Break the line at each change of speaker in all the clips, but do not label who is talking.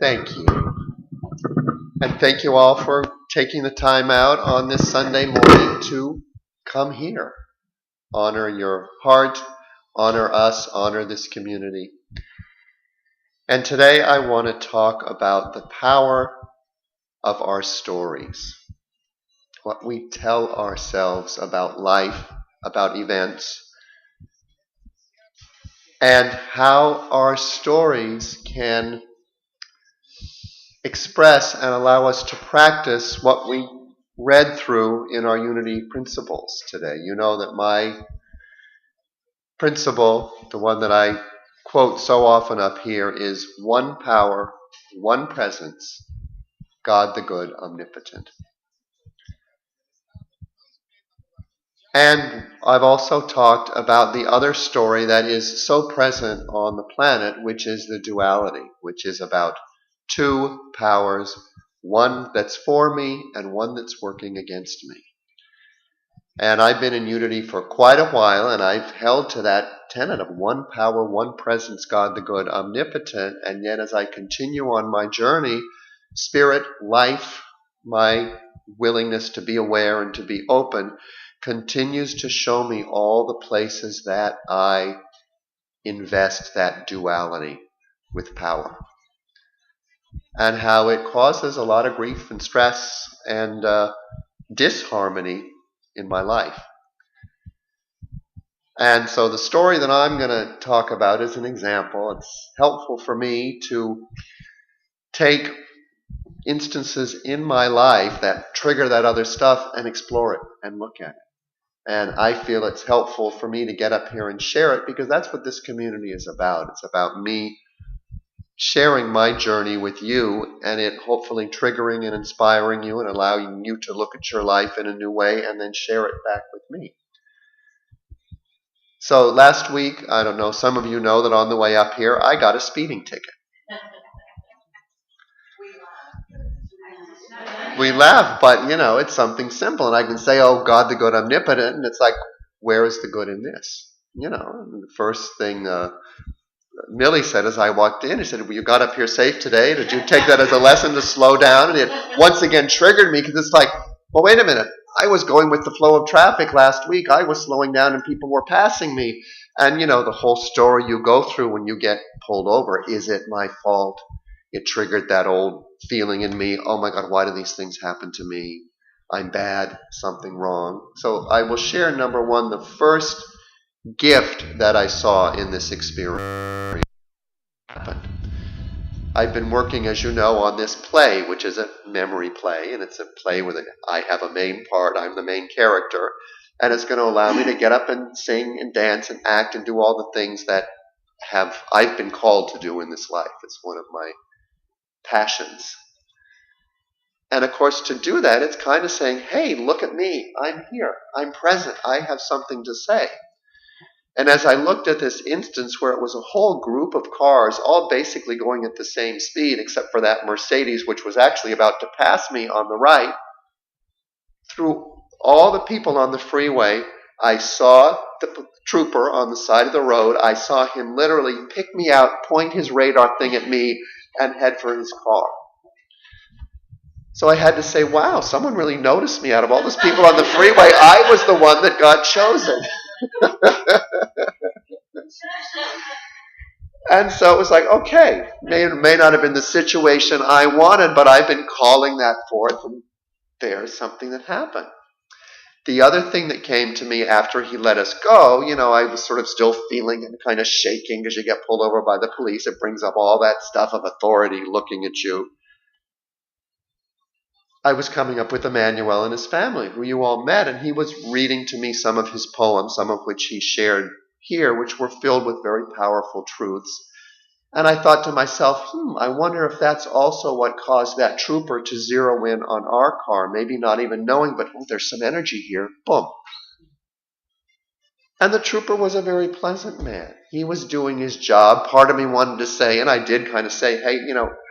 Thank you. And thank you all for taking the time out on this Sunday morning to come here. Honor your heart, honor us, honor this community. And today I want to talk about the power of our stories. What we tell ourselves about life, about events, and how our stories can express and allow us to practice what we read through in our Unity principles today. You know that my principle, the one that I quote so often up here, is one power, one presence, God the good, omnipotent. And I've also talked about the other story that is so present on the planet, which is the duality, which is about two powers, one that's for me and one that's working against me. And I've been in Unity for quite a while, and I've held to that tenet of one power, one presence, God the good, omnipotent. And yet as I continue on my journey, spirit, life, my willingness to be aware and to be open continues to show me all the places that I invest that duality with power, and how it causes a lot of grief and stress and disharmony in my life. And so the story that I'm going to talk about is an example. It's helpful for me to take instances in my life that trigger that other stuff and explore it and look at it. And I feel it's helpful for me to get up here and share it, because that's what this community is about. It's about me sharing my journey with you, and it hopefully triggering and inspiring you and allowing you to look at your life in a new way and then share it back with me. So last week, I don't know, some of you know that on the way up here, I got a speeding ticket. We laugh, but it's something simple. And I can say, oh, God the good, omnipotent, and it's like, where is the good in this? The first thing Millie said as I walked in, he said, well, you got up here safe today. Did you take that as a lesson to slow down? And it once again triggered me, because it's like, well, wait a minute. I was going with the flow of traffic last week. I was slowing down and people were passing me. And, the whole story you go through when you get pulled over. Is it my fault? It triggered that old feeling in me. Oh my God, why do these things happen to me? I'm bad, something wrong. So I will share, number one, the first gift that I saw in this experience happened. I've been working, as you know, on this play, which is a memory play, and it's a play with I have a main part, I'm the main character, and it's going to allow me to get up and sing and dance and act and do all the things that I've been called to do in this life. It's one of my passions. And of course, to do that, it's kind of saying, hey, look at me, I'm here, I'm present, I have something to say. And as I looked at this instance where it was a whole group of cars all basically going at the same speed, except for that Mercedes, which was actually about to pass me on the right, through all the people on the freeway, I saw the trooper on the side of the road. I saw him literally pick me out, point his radar thing at me, and head for his car. So I had to say, wow, someone really noticed me. Out of all those people on the freeway, I was the one that got chosen. And so it was like, okay, may not have been the situation I wanted, but I've been calling that forth, and there's something that happened. The other thing that came to me after he let us go, I was sort of still feeling and kind of shaking as you get pulled over by the police. It brings up all that stuff of authority looking at you. I was coming up with Emmanuel and his family, who you all met, and he was reading to me some of his poems, some of which he shared here, which were filled with very powerful truths. And I thought to myself, I wonder if that's also what caused that trooper to zero in on our car, maybe not even knowing, but there's some energy here. Boom. And the trooper was a very pleasant man. He was doing his job. Part of me wanted to say, and I did kind of say, hey,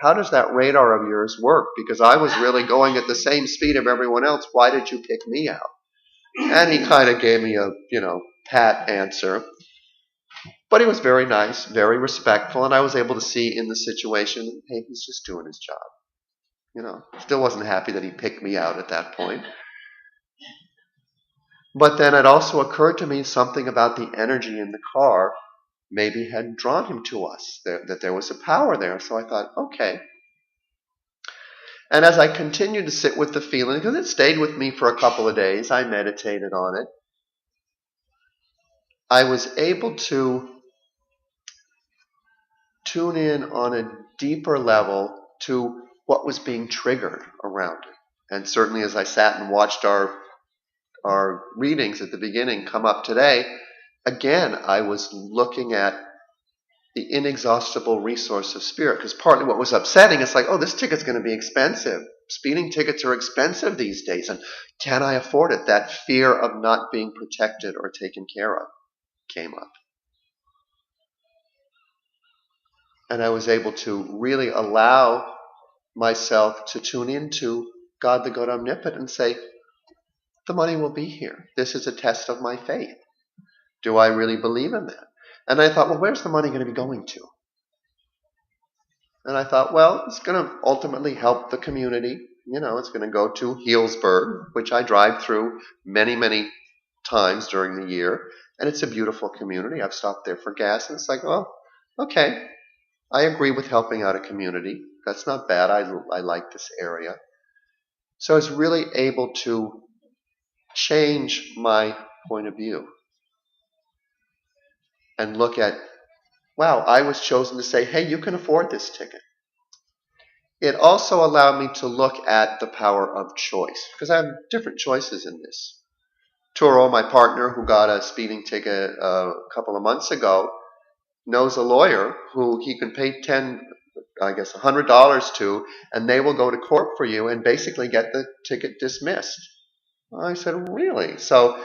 how does that radar of yours work? Because I was really going at the same speed of everyone else. Why did you pick me out? And he kind of gave me a, pat answer. But he was very nice, very respectful, and I was able to see in the situation, hey, he's just doing his job. Still wasn't happy that he picked me out at that point. But then it also occurred to me something about the energy in the car maybe had drawn him to us, that there was a power there. So I thought, okay. And as I continued to sit with the feeling, because it stayed with me for a couple of days, I meditated on it, I was able to tune in on a deeper level to what was being triggered around it. And certainly as I sat and watched our readings at the beginning come up today, again, I was looking at the inexhaustible resource of spirit, because partly what was upsetting is like, oh, this ticket's going to be expensive. Speeding tickets are expensive these days, and can I afford it? That fear of not being protected or taken care of came up. And I was able to really allow myself to tune into God the Good Omnipotent and say, the money will be here. This is a test of my faith. Do I really believe in that? And I thought, well, where's the money going to be going to? And I thought, well, it's going to ultimately help the community. It's going to go to Healdsburg, which I drive through many, many times during the year. And it's a beautiful community. I've stopped there for gas. And it's like, well, okay, I agree with helping out a community. That's not bad. I like this area. So I was really able to change my point of view and look at, wow, I was chosen to say, hey, you can afford this ticket. It also allowed me to look at the power of choice, because I have different choices in this. Turo, my partner, who got a speeding ticket a couple of months ago, knows a lawyer who he can pay $100 to, and they will go to court for you and basically get the ticket dismissed. I said, really? So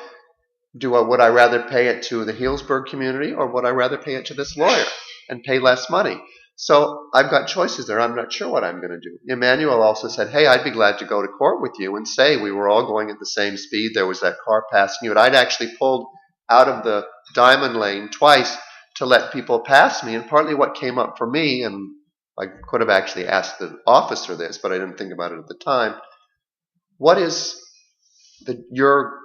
would I rather pay it to the Healdsburg community, or would I rather pay it to this lawyer and pay less money? So I've got choices there. I'm not sure what I'm going to do. Emmanuel also said, hey, I'd be glad to go to court with you and say we were all going at the same speed. There was that car passing you. And I'd actually pulled out of the diamond lane twice to let people pass me. And partly what came up for me, and I could have actually asked the officer this, but I didn't think about it at the time. What is your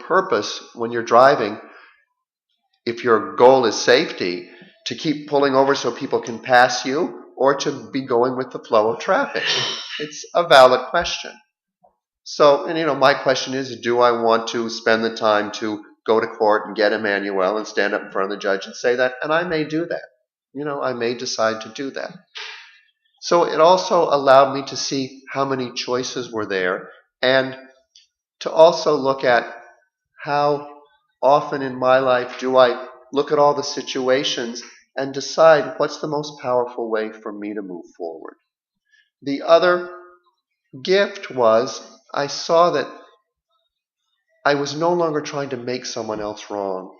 purpose when you're driving, if your goal is safety, to keep pulling over so people can pass you, or to be going with the flow of traffic? It's a valid question. So, my question is, do I want to spend the time to go to court and get Emmanuel and stand up in front of the judge and say that? And I may do that. I may decide to do that. So it also allowed me to see how many choices were there, and to also look at how often in my life do I look at all the situations and decide what's the most powerful way for me to move forward. The other gift was I saw that I was no longer trying to make someone else wrong.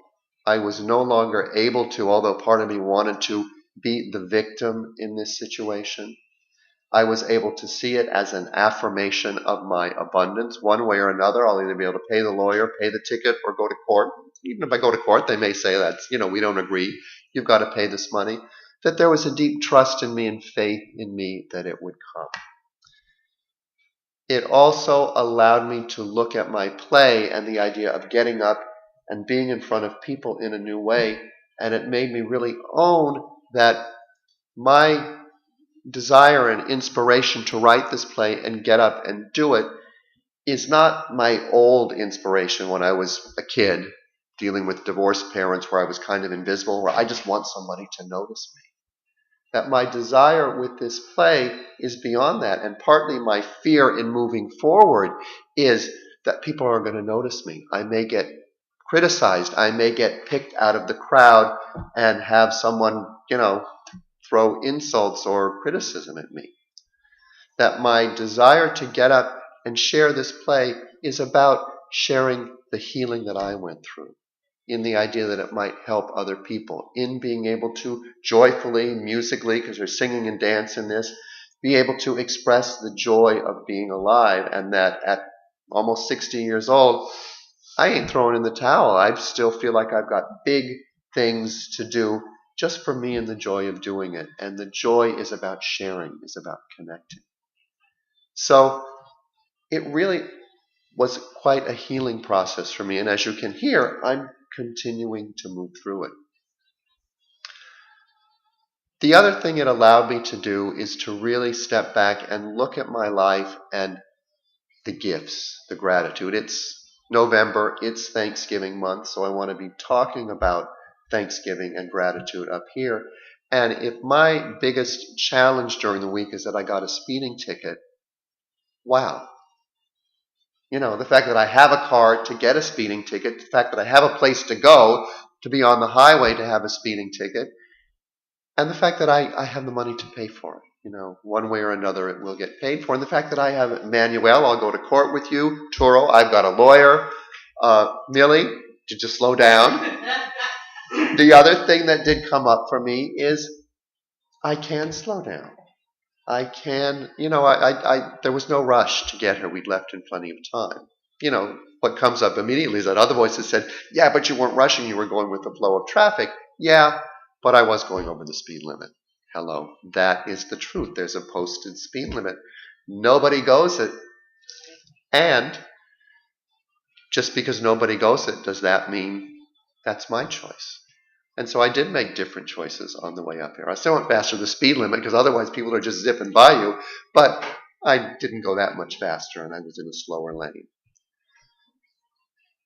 I was no longer able to, although part of me wanted to, be the victim in this situation. I was able to see it as an affirmation of my abundance. One way or another, I'll either be able to pay the lawyer, pay the ticket, or go to court. Even if I go to court, they may say that's, we don't agree. You've got to pay this money. That there was a deep trust in me and faith in me that it would come. It also allowed me to look at my play and the idea of getting up and being in front of people in a new way. And it made me really own that my desire and inspiration to write this play and get up and do it is not my old inspiration when I was a kid dealing with divorced parents, where I was kind of invisible, where I just want somebody to notice me. That my desire with this play is beyond that, and partly my fear in moving forward is that people are going to notice me. I may get criticized. I may get picked out of the crowd and have someone, throw insults or criticism at me. That my desire to get up and share this play is about sharing the healing that I went through, in the idea that it might help other people, in being able to joyfully, musically, because there's singing and dance in this, be able to express the joy of being alive, and that at almost 60 years old, I ain't throwing in the towel. I still feel like I've got big things to do just for me and the joy of doing it. And the joy is about sharing, is about connecting. So it really was quite a healing process for me. And as you can hear, I'm continuing to move through it. The other thing it allowed me to do is to really step back and look at my life and the gifts, the gratitude. It's November, it's Thanksgiving month, so I want to be talking about Thanksgiving and gratitude up here. And if my biggest challenge during the week is that I got a speeding ticket, wow. The fact that I have a car to get a speeding ticket, the fact that I have a place to go to be on the highway to have a speeding ticket, and the fact that I have the money to pay for it. One way or another it will get paid for. And the fact that I have Manuel, I'll go to court with you. Turo, I've got a lawyer. Millie, did you slow down? The other thing that did come up for me is I can slow down. I can, there was no rush to get here. We'd left in plenty of time. What comes up immediately is that other voice that said, yeah, but you weren't rushing. You were going with the flow of traffic. Yeah, but I was going over the speed limit. Hello. That is the truth. There's a posted speed limit. Nobody goes it. And just because nobody goes it, does that mean that's my choice? And so I did make different choices on the way up here. I still went faster than the speed limit because otherwise people are just zipping by you. But I didn't go that much faster and I was in a slower lane.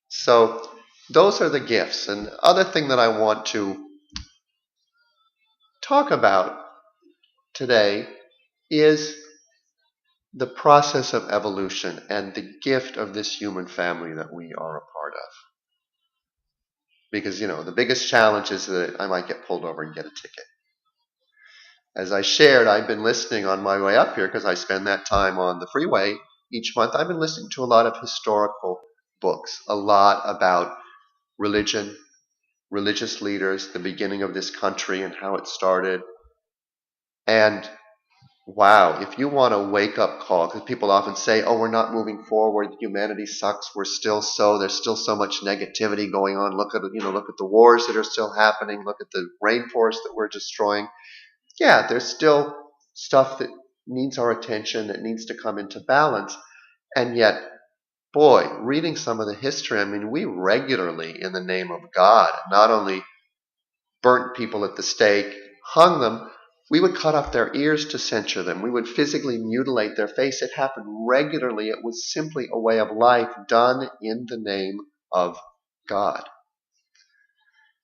So those are the gifts. And the other thing that I want to talk about today is the process of evolution and the gift of this human family that we are a part of. Because, the biggest challenge is that I might get pulled over and get a ticket. As I shared, I've been listening on my way up here because I spend that time on the freeway each month. I've been listening to a lot of historical books, a lot about religion, religious leaders, the beginning of this country and how it started. And wow, if you want a wake-up call, because people often say, oh, we're not moving forward, humanity sucks, there's still so much negativity going on, look at the wars that are still happening, look at the rainforest that we're destroying. Yeah, there's still stuff that needs our attention, that needs to come into balance. And yet, boy, reading some of the history, we regularly, in the name of God, not only burnt people at the stake, hung them, we would cut off their ears to censure them. We would physically mutilate their face. It happened regularly. It was simply a way of life done in the name of God.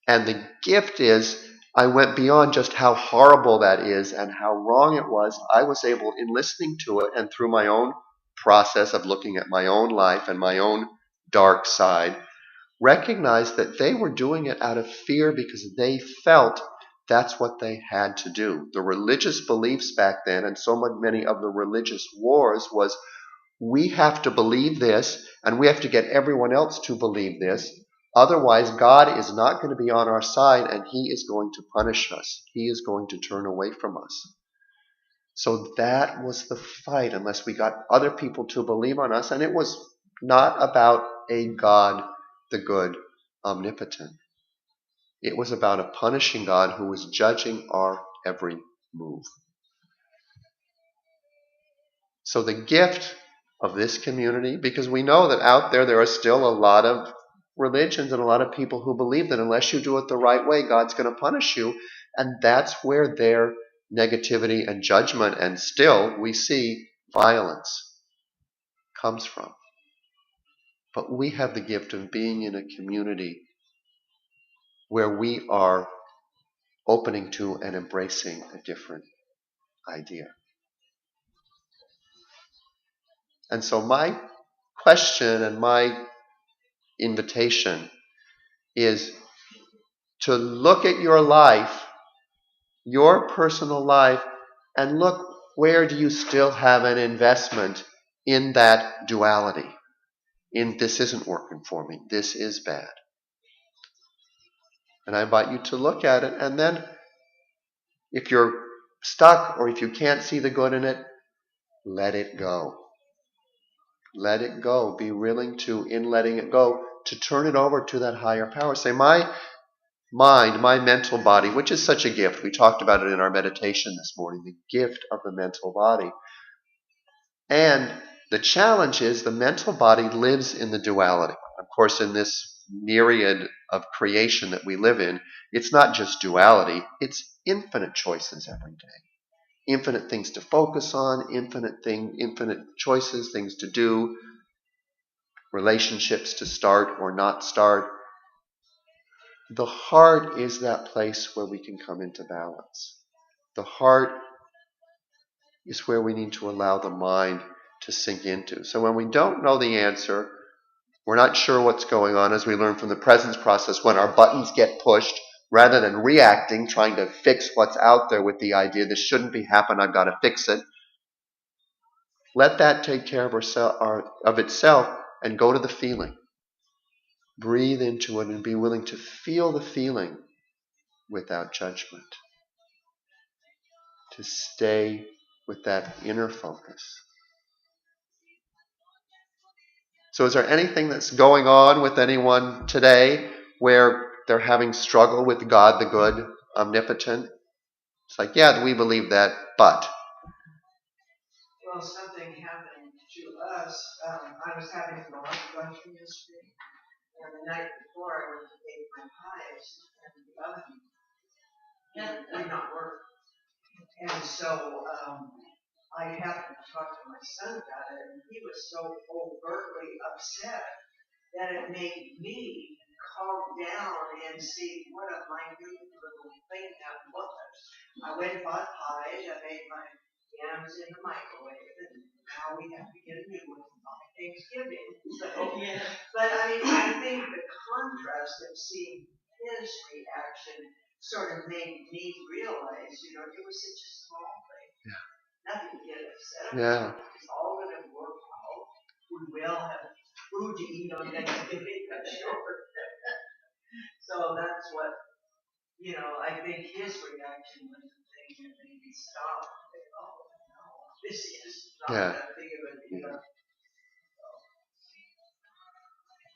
And the gift is, I went beyond just how horrible that is and how wrong it was. I was able, in listening to it and through my own process of looking at my own life and my own dark side, recognize that they were doing it out of fear because they felt that's what they had to do. The religious beliefs back then, and so many of the religious wars, was we have to believe this, and we have to get everyone else to believe this. Otherwise, God is not going to be on our side, and He is going to punish us. He is going to turn away from us. So that was the fight, unless we got other people to believe on us. And it was not about a God, the good, omnipotent. It was about a punishing God who was judging our every move. So the gift of this community, because we know that out there are still a lot of religions and a lot of people who believe that unless you do it the right way, God's going to punish you. And that's where their negativity and judgment, and still we see violence, comes from. But we have the gift of being in a community where we are opening to and embracing a different idea. And so my question and my invitation is to look at your life, your personal life, and look, where do you still have an investment in that duality? In this isn't working for me, this is bad. And I invite you to look at it, and then if you're stuck or if you can't see the good in it, let it go. Let it go. Be willing to, in letting it go, to turn it over to that higher power. Say, my mind, my mental body, which is such a gift. We talked about it in our meditation this morning, the gift of the mental body. And the challenge is the mental body lives in the duality. Of course, in this myriad of creation that we live in, it's not just duality, it's infinite choices every day. Infinite things to focus on, infinite choices, things to do, relationships to start or not start. The heart is that place where we can come into balance. The heart is where we need to allow the mind to sink into. So when we don't know the answer, we're not sure what's going on, as we learn from the presence process, when our buttons get pushed, rather than reacting, trying to fix what's out there with the idea, this shouldn't be happening, I've got to fix it. Let that take care of itself and go to the feeling. Breathe into it and be willing to feel the feeling without judgment. To stay with that inner focus. So is there anything that's going on with anyone today where they're having struggle with God the good, omnipotent? It's like, yeah, we believe that, but.
Well, something happened to us. I was having a lot of luncheon yesterday, and the night before I went to bake my pies, and the oven would not work. And so I happened to talk to my son about it, and he was so overtly upset that it made me calm down and see what a minute little thing that was. I went and bought pies. I made my yams in the microwave, and now we have to get a new one by Thanksgiving. So, yeah. But I mean, I think the contrast of seeing his reaction sort of made me realize, it was such a small thing.
Yeah.
Nothing to get upset about.
Yeah.
It's all going to work out. We will have food to eat on Thanksgiving, I'm sure. So that's what, I think his reaction was the thing that made me stop and think, oh, no, this is not that big of a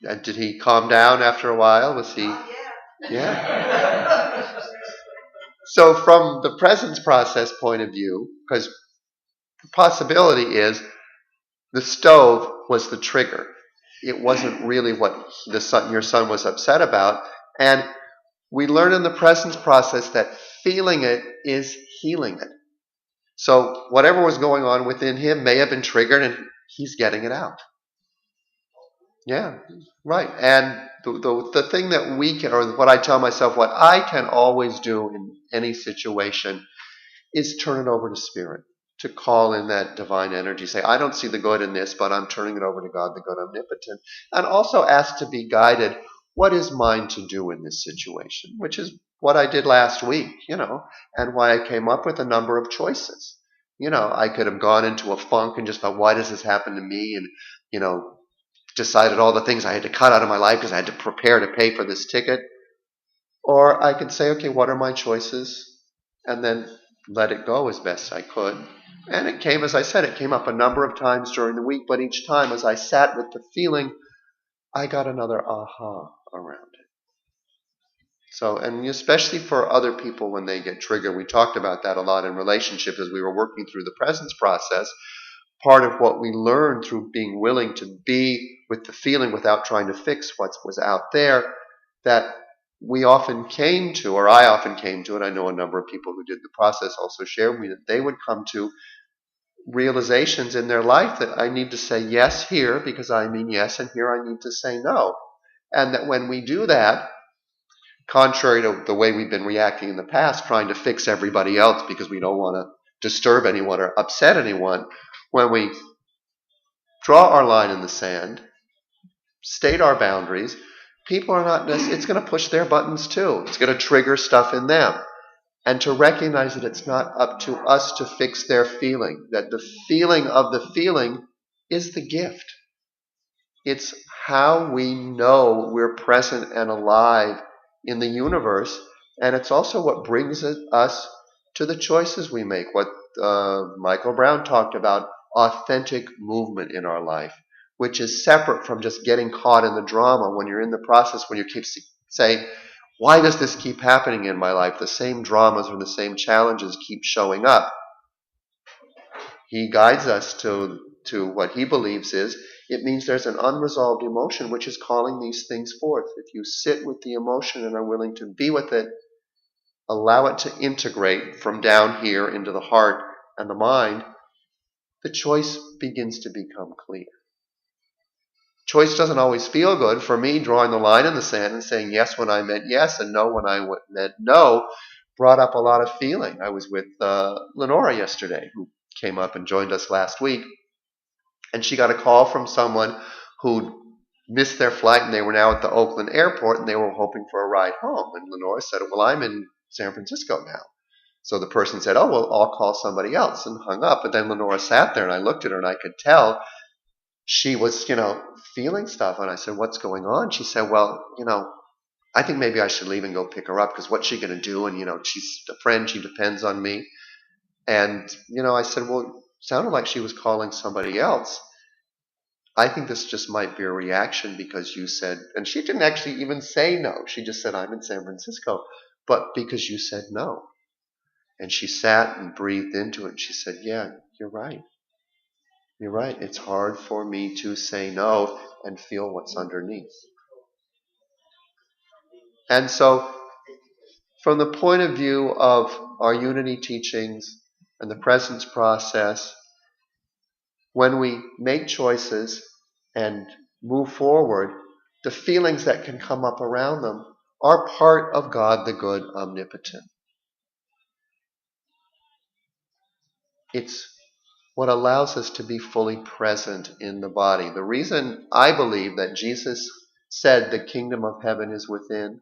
deal.
Did he calm down after a while? Was he?
Not yet.
Yeah. So from the presence process point of view, because the possibility is the stove was the trigger. It wasn't really what your son was upset about. And we learn in the presence process that feeling it is healing it. So whatever was going on within him may have been triggered and he's getting it out. Yeah, right. And the thing that we can, or what I tell myself, what I can always do in any situation is turn it over to Spirit, to call in that divine energy. Say, I don't see the good in this, but I'm turning it over to God, the good omnipotent. And also ask to be guided, what is mine to do in this situation? Which is what I did last week, and why I came up with a number of choices. I could have gone into a funk and just thought, why does this happen to me? And, decided all the things I had to cut out of my life because I had to prepare to pay for this ticket. Or I could say, okay, what are my choices? And then let it go as best I could. And it came, as I said, it came up a number of times during the week, but each time as I sat with the feeling, I got another aha around it. So, and especially for other people when they get triggered, we talked about that a lot in relationships as we were working through the presence process. Part of what we learned through being willing to be with the feeling without trying to fix what was out there, that we often came to, or I often came to, and I know a number of people who did the process also shared with me, that they would come to realizations in their life that I need to say yes here because I mean yes, and here I need to say no. And that when we do that, contrary to the way we've been reacting in the past, trying to fix everybody else because we don't want to disturb anyone or upset anyone, when we draw our line in the sand, state our boundaries, people are not necessarily, it's going to push their buttons too. It's going to trigger stuff in them. And to recognize that it's not up to us to fix their feeling, that the feeling of the feeling is the gift. It's how we know we're present and alive in the universe, and it's also what brings us to the choices we make, what Michael Brown talked about, authentic movement in our life, which is separate from just getting caught in the drama when you're in the process, when you keep saying, Why does this keep happening in my life? The same dramas or the same challenges keep showing up. He guides us to what he believes is, it means there's an unresolved emotion which is calling these things forth. If you sit with the emotion and are willing to be with it, allow it to integrate from down here into the heart and the mind, the choice begins to become clear. Choice doesn't always feel good. For me, drawing the line in the sand and saying yes when I meant yes and no when I meant no brought up a lot of feeling. I was with Lenora yesterday, who came up and joined us last week, and she got a call from someone who'd missed their flight and they were now at the Oakland airport and they were hoping for a ride home. And Lenora said, well, I'm in San Francisco now. So the person said, oh, well, I'll call somebody else, and hung up. But then Lenora sat there and I looked at her and I could tell she was, feeling stuff. And I said, what's going on? She said, well, I think maybe I should leave and go pick her up because what's she going to do? And, she's a friend. She depends on me. And, I said, well, it sounded like she was calling somebody else. I think this just might be a reaction because you said, and she didn't actually even say no. She just said, I'm in San Francisco. But because you said no. And she sat and breathed into it. And she said, yeah, you're right. You're right. It's hard for me to say no and feel what's underneath. And so, from the point of view of our unity teachings and the presence process, when we make choices and move forward, the feelings that can come up around them are part of God the Good Omnipotent. It's what allows us to be fully present in the body. The reason I believe that Jesus said the kingdom of heaven is within,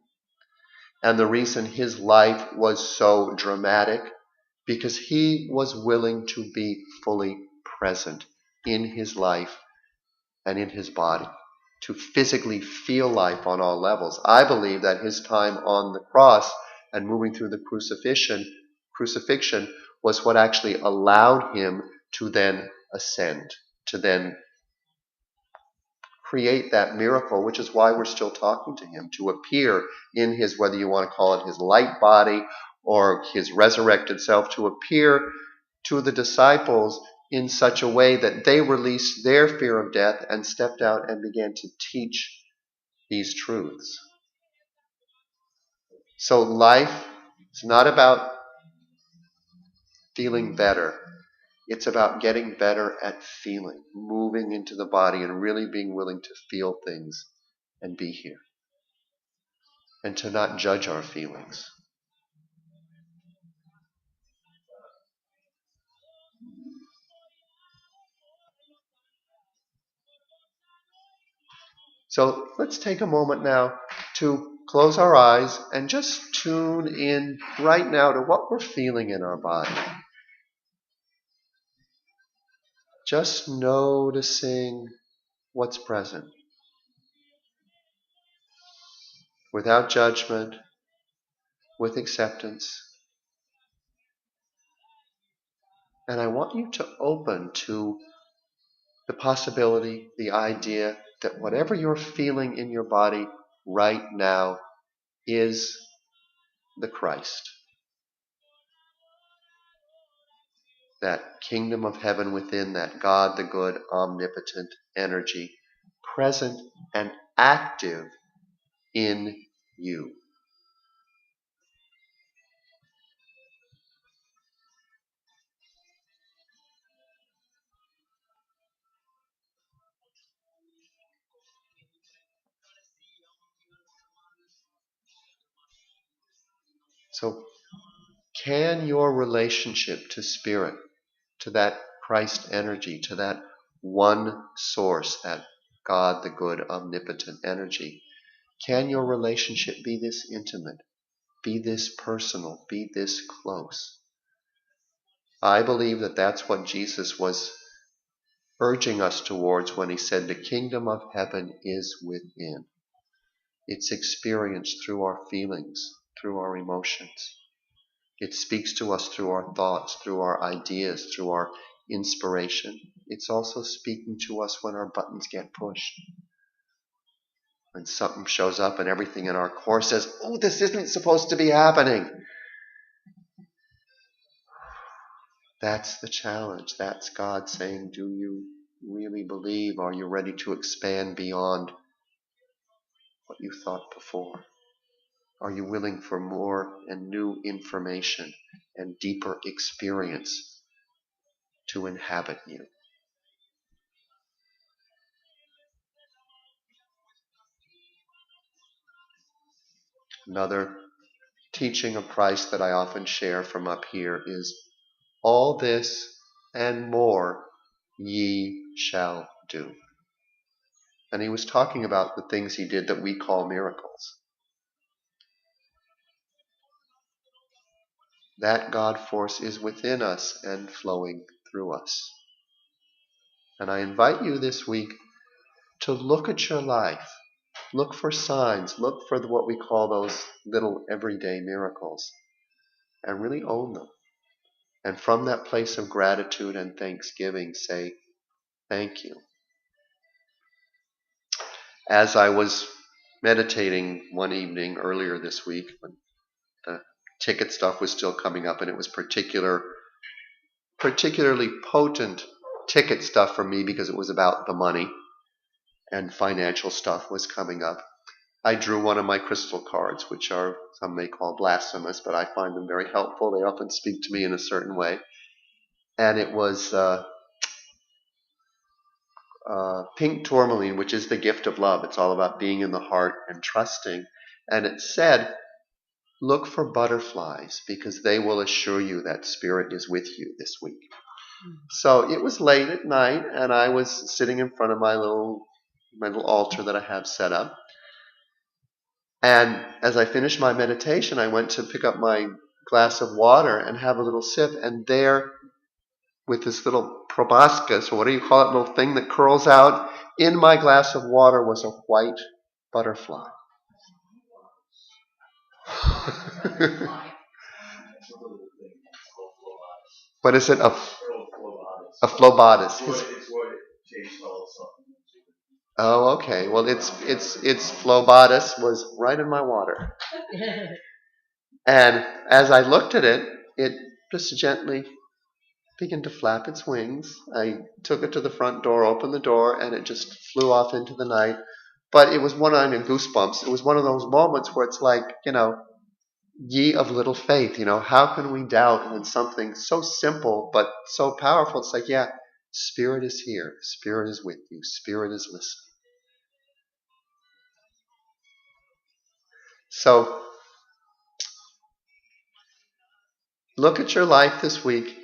and the reason his life was so dramatic, because he was willing to be fully present in his life and in his body, to physically feel life on all levels. I believe that his time on the cross and moving through the crucifixion was what actually allowed him to then ascend, to then create that miracle, which is why we're still talking to him, to appear in his, whether you want to call it his light body or his resurrected self, to appear to the disciples in such a way that they released their fear of death and stepped out and began to teach these truths. So life is not about feeling better. It's about getting better at feeling, moving into the body and really being willing to feel things and be here. And to not judge our feelings. So let's take a moment now to close our eyes and just tune in right now to what we're feeling in our body. Just noticing what's present. Without judgment, with acceptance. And I want you to open to the possibility, the idea that whatever you're feeling in your body right now is the Christ. That kingdom of heaven within, that God, the good, omnipotent energy, present and active in you. So, can your relationship to spirit, to that Christ energy, to that one source, that God, the good, omnipotent energy, can your relationship be this intimate, be this personal, be this close? I believe that that's what Jesus was urging us towards when he said the kingdom of heaven is within. It's experienced through our feelings, through our emotions. It speaks to us through our thoughts, through our ideas, through our inspiration. It's also speaking to us when our buttons get pushed. When something shows up and everything in our core says, oh, this isn't supposed to be happening. That's the challenge. That's God saying, do you really believe? Are you ready to expand beyond what you thought before? Are you willing for more and new information and deeper experience to inhabit you? Another teaching of Christ that I often share from up here is, all this and more ye shall do. And he was talking about the things he did that we call miracles. That God force is within us and flowing through us. And I invite you this week to look at your life. Look for signs. Look for what we call those little everyday miracles. And really own them. And from that place of gratitude and thanksgiving, say, thank you. As I was meditating one evening earlier this week, when the ticket stuff was still coming up, and it was particularly potent ticket stuff for me because it was about the money and financial stuff was coming up. I drew one of my crystal cards, which are, some may call blasphemous, but I find them very helpful. They often speak to me in a certain way. And it was pink tourmaline, which is the gift of love. It's all about being in the heart and trusting. And it said, look for butterflies because they will assure you that spirit is with you this week. So it was late at night, and I was sitting in front of my little altar that I have set up. And as I finished my meditation, I went to pick up my glass of water and have a little sip. And there, with this little proboscis, or what do you call it, little thing that curls out, in my glass of water was a white butterfly. What is it? A phlobotus. Oh, okay. Well, its phlobotus was right in my water. And as I looked at it, it just gently began to flap its wings. I took it to the front door, opened the door, and it just flew off into the night. But it was one on goosebumps. It was one of those moments where it's like, ye of little faith, how can we doubt when something so simple but so powerful? It's like, yeah, Spirit is here. Spirit is with you. Spirit is listening. So, look at your life this week.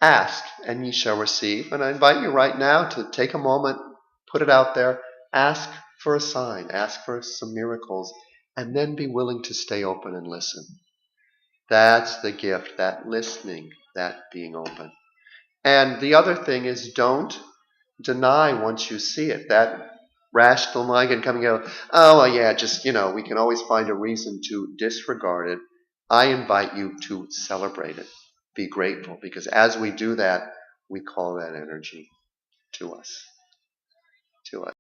Ask, and ye shall receive. And I invite you right now to take a moment, put it out there, ask for a sign, ask for some miracles, and then be willing to stay open and listen. That's the gift, that listening, that being open. And the other thing is, don't deny once you see it. That rational mind can come and go, oh, well, yeah, just, we can always find a reason to disregard it. I invite you to celebrate it. Be grateful, because as we do that, we call that energy to us.